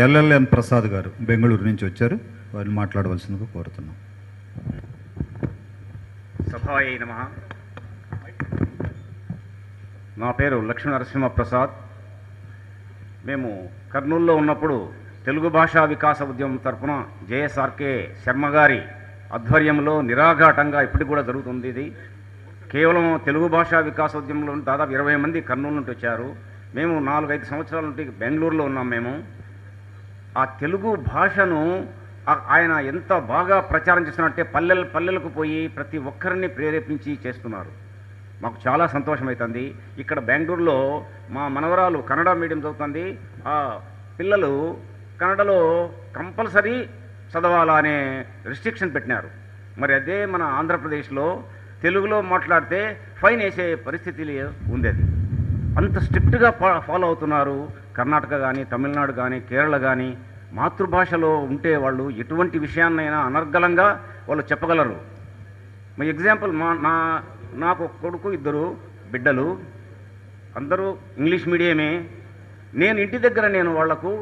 ఎల్ఎల్ఎన్ ప్రసాద్ గారు బెంగళూరు నుంచి వచ్చారు. వారిని మాట్లాడవలసిందిగా కోరుతున్నాం. సభాయై నమః. నా పేరు లక్ష్మీ నరసింహ ప్రసాద్. మేము కర్నూలులో ఉన్నప్పుడు తెలుగు భాషా వికాస ఉద్యమం తరఫున జేఎస్ఆర్కే శర్మ గారి ఆధ్వర్యంలో నిరాఘాటంగా ఇప్పటికి కూడా జరుగుతుంది. ఇది కేవలం తెలుగు భాషా వికాస ఉద్యమంలో దాదాపు 20 మంది కర్నూలు నుండి వచ్చారు. మేము 4-5 సంవత్సరాల నుండి బెంగళూరులో ఉన్నాం. మేము ఆ తెలుగు భాషను ఆయన ఎంత బాగా ప్రచారం చేస్తున్నారంటే పల్లెలకు పోయి ప్రతి ఒక్కరిని ప్రేరేపించి చేస్తున్నారు. మాకు చాలా సంతోషం అవుతుంది. ఇక్కడ బెంగళూరులో మా మనవరాలు కన్నడ మీడియం చదువుతుంది. ఆ పిల్లలు కన్నడలో కంపల్సరీ చదవాలా అనే రిస్ట్రిక్షన్ పెట్టినారు. మరి అదే మన ఆంధ్రప్రదేశ్లో తెలుగులో మాట్లాడితే ఫైన్ వేసే పరిస్థితి ఉంది. అది అంత స్ట్రిక్ట్గా ఫాలో అవుతున్నారు. కర్ణాటక కానీ, తమిళనాడు కానీ, కేరళ కానీ మాతృభాషలో ఉంటే వాళ్ళు ఎటువంటి విషయాన్నైనా అనర్గళంగా వాళ్ళు చెప్పగలరు. మా ఎగ్జాంపుల్, నాకు కొడుకు 2 బిడ్డలు, అందరూ ఇంగ్లీష్ మీడియమే. నేను ఇంటి దగ్గర వాళ్లకు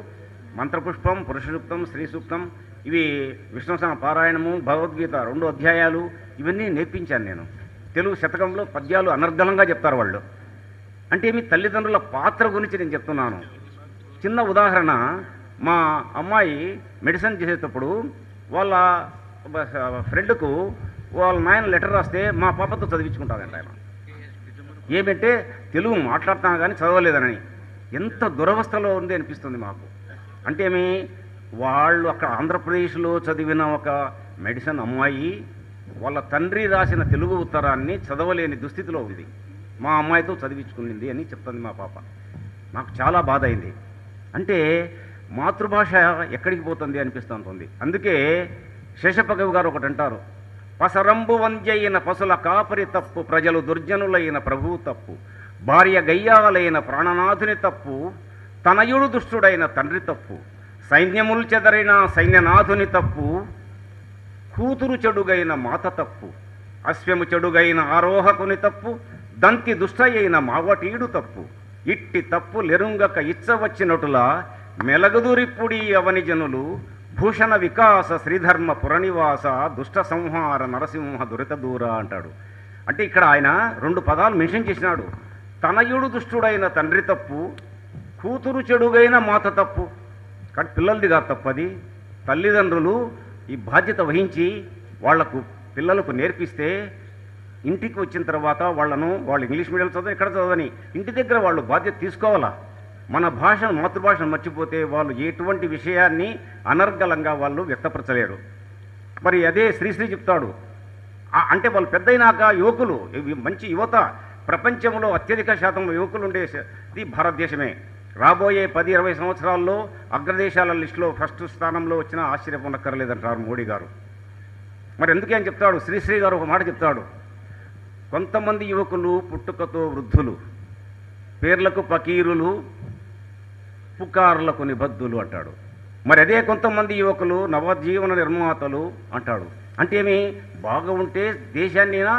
మంత్రపుష్పం, పురుష సూక్తం, స్త్రీ సూక్తం, ఇవి విష్ణు సహస్రనామ పారాయణము, భగవద్గీత 2 అధ్యాయాలు ఇవన్నీ నేర్పించాను నేను. తెలుగు శతకంలో పద్యాలు అనర్గళంగా చెప్తారు వాళ్ళు. అంటే మీ తల్లిదండ్రుల పాత్ర గురించి నేను చెప్తున్నాను. చిన్న ఉదాహరణ, మా అమ్మాయి మెడిసిన్ చేసేటప్పుడు వాళ్ళ ఫ్రెండ్కు వాళ్ళ నాయన లెటర్ రాస్తే మా పాపతో చదివించుకుంటారంట ఆయన. ఏమంటే తెలుగు మాట్లాడుతాను కానీ చదవలేదని. ఎంత దురవస్థలో ఉంది అనిపిస్తుంది మాకు. అంటే వాళ్ళు అక్కడ ఆంధ్రప్రదేశ్లో చదివిన ఒక మెడిసిన్ అమ్మాయి వాళ్ళ తండ్రి రాసిన తెలుగు ఉత్తరాన్ని చదవలేని దుస్థితిలో ఉంది. మా అమ్మాయితో చదివించుకునింది అని చెప్తుంది మా పాప. నాకు చాలా బాధ అయింది. అంటే మాతృభాష ఎక్కడికి పోతుంది అనిపిస్తుంది. అందుకే శేషప్పకవి గారు ఒకటి అంటారు, పసరంబు వంద్యైన పశుల కాపరి తప్పు, ప్రజలు దుర్జనులైన ప్రభువు తప్పు, భార్య గయ్యాలైన ప్రాణనాథుని తప్పు, తనయుడు దుష్టుడైన తండ్రి తప్పు, సైన్యములు చెదరైన సైన్యనాథుని తప్పు, కూతురు చెడుగైన మాత తప్పు, అశ్వము చెడుగైన ఆరోహకుని తప్పు, దంతి దుష్టయైన మావటీడు తప్పు, ఇట్టి తప్పు లెరుంగక ఇచ్చవచ్చినటులా మెలగుదురిప్పుడి అవని జనులు, భూషణ వికాస శ్రీధర్మ పురనివాస, దుష్ట సంహార నరసింహ దురిత దూర అంటాడు. అంటే ఇక్కడ ఆయన 2 పదాలు మెన్షన్ చేసినాడు. తనయుడు దుష్టుడైన తండ్రి తప్పు, కూతురు చెడుగైన మాత తప్పు. కానీ పిల్లలది కాదు తప్పది. తల్లిదండ్రులు ఈ బాధ్యత వహించి పిల్లలకు నేర్పిస్తే ఇంటికి వచ్చిన తర్వాత వాళ్ళు ఇంగ్లీష్ మీడియం చదవని, ఎక్కడ చదవని, ఇంటి దగ్గర వాళ్ళు బాధ్యత తీసుకోవాలా. మన భాషను, మాతృభాషను మర్చిపోతే వాళ్ళు ఎటువంటి విషయాన్ని అనర్గళంగా వాళ్ళు వ్యక్తపరచలేరు. మరి అదే శ్రీశ్రీ చెప్తాడు, అంటే వాళ్ళు పెద్దయినాక యువకులు, మంచి యువత, ప్రపంచంలో అత్యధిక శాతం యువకులు ఉండేది భారతదేశమే. రాబోయే 10-20 సంవత్సరాల్లో అగ్రదేశాల లిస్టులో ఫస్ట్ స్థానంలో వచ్చినా ఆశ్చర్యపోనక్కర్లేదంటారు మోడీ గారు. మరి ఎందుకే అని చెప్తాడు శ్రీశ్రీ గారు ఒక మాట చెప్తాడు, కొంతమంది యువకులు పుట్టుకతో వృద్ధులు, పేర్లకు పకీరులు, పుకార్లకు నిబద్ధులు అంటాడు. మరి అదే కొంతమంది యువకులు నవజీవన నిర్మాతలు అంటాడు. అంటే బాగా ఉంటే దేశాన్నైనా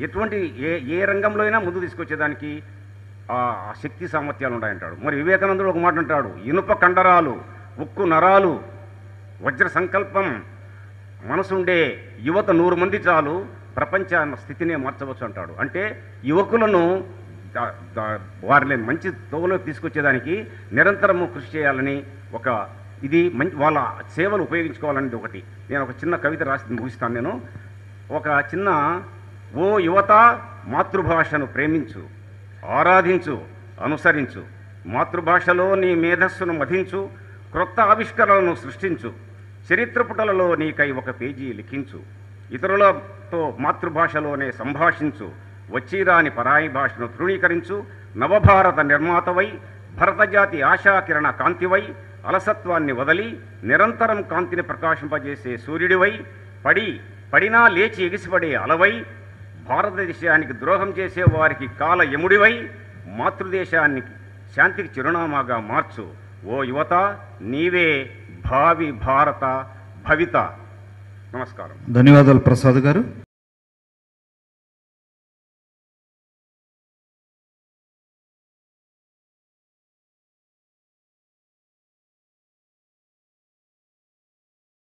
ఎటువంటి ఏ రంగంలో అయినా ముందు తీసుకొచ్చేదానికి ఆ శక్తి సామర్థ్యాలు ఉన్నాయంటాడు. మరి వివేకానందుడు ఒక మాట అంటాడు, ఇనుప కండరాలు, ఉక్కు నరాలు, వజ్ర సంకల్పం, మనసుండే యువత 100 మంది చాలు, ప్రపంచ స్థితినే మార్చవచ్చు అంటాడు. అంటే యువకులను వారిని మంచి తోవలో తీసుకొచ్చేదానికి నిరంతరము కృషి చేయాలని ఇది వాళ్ళ సేవలు ఉపయోగించుకోవాలనేది ఒకటి. నేను ఒక చిన్న కవిత రాసి ముగిస్తాను. నేను ఒక చిన్న, ఓ యువత మాతృభాషను ప్రేమించు, ఆరాధించు, అనుసరించు, మాతృభాషలో నీ మేధస్సును మధించు, క్రొత్త ఆవిష్కరణలను సృష్టించు, చరిత్ర పుటలలో నీకై ఒక పేజీ లిఖించు, ఇతరులతో మాతృభాషలోనే సంభాషించు, వచ్చిరాని పరాయి భాషను తృణీకరించు, నవభారత నిర్మాతవై, భరతజాతి ఆశాకిరణ కాంతివై, అలసత్వాన్ని వదలి నిరంతరం కాంతిని ప్రకాశింపజేసే సూర్యుడివై, పడినా లేచి ఎగిసిపడే అలవై, భారతదేశానికి ద్రోహం చేసే వారికి కాల యముడివై, మాతృదేశానికి శాంతికి చిరునామాగా మార్చు. ఓ యువత, నీవే భావి భారత భవిత. నమస్కారం. ధన్యవాదాలు ప్రసాద్ గారు.